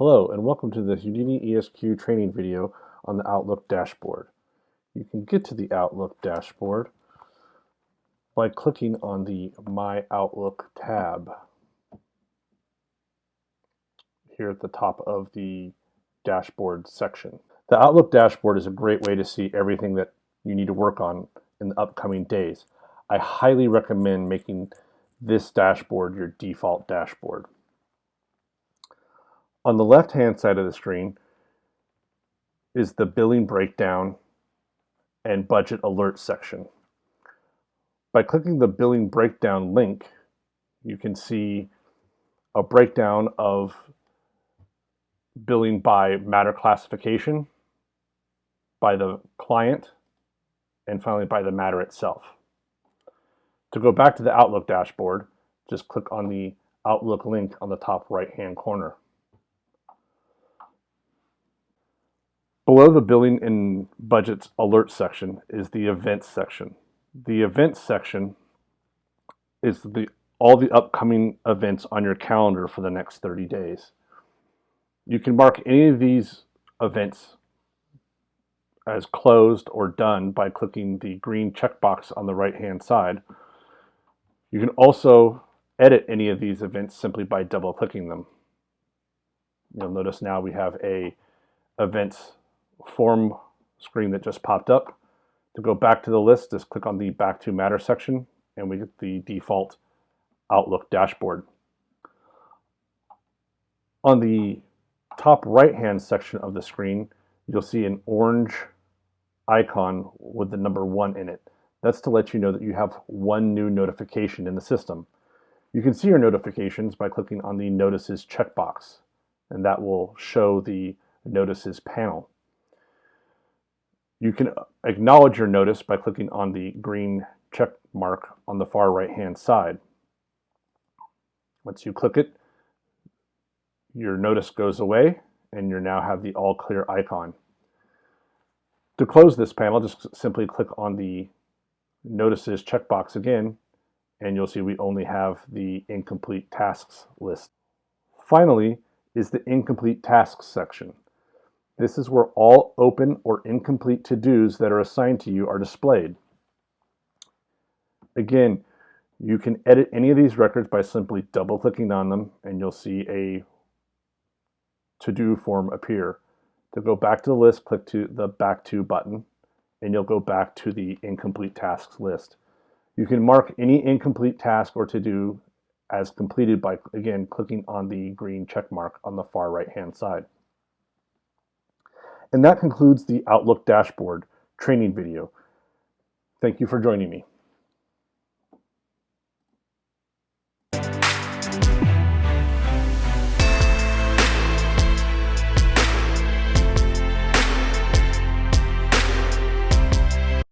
Hello and welcome to the HoudiniESQ training video on the Outlook dashboard. You can get to the Outlook dashboard by clicking on the My Outlook tab here at the top of the dashboard section. The Outlook dashboard is a great way to see everything that you need to work on in the upcoming days. I highly recommend making this dashboard your default dashboard. On the left-hand side of the screen is the billing breakdown and budget alert section. By clicking the billing breakdown link, you can see a breakdown of billing by matter classification, by the client, and finally by the matter itself. To go back to the Outlook dashboard, just click on the Outlook link on the top right-hand corner. Below the billing and budgets alert section is the events section. The events section is all the upcoming events on your calendar for the next 30 days. You can mark any of these events as closed or done by clicking the green checkbox on the right-hand side. You can also edit any of these events simply by double-clicking them. You'll notice now we have a events form screen that just popped up. To go back to the list, just click on the Back to Matter section and we get the default Outlook dashboard. On the top right-hand section of the screen, you'll see an orange icon with the number 1 in it. That's to let you know that you have one new notification in the system. You can see your notifications by clicking on the Notices checkbox, and that will show the Notices panel. You can acknowledge your notice by clicking on the green check mark on the far right-hand side. Once you click it, your notice goes away and you now have the all clear icon. To close this panel, just simply click on the Notices checkbox again and you'll see we only have the incomplete tasks list. Finally is the incomplete tasks section. This is where all open or incomplete to-dos that are assigned to you are displayed. Again, you can edit any of these records by simply double-clicking on them and you'll see a to-do form appear. To go back to the list, click to the Back to button and you'll go back to the incomplete tasks list. You can mark any incomplete task or to-do as completed by, again, clicking on the green check mark on the far right-hand side. And that concludes the Outlook dashboard training video. Thank you for joining me.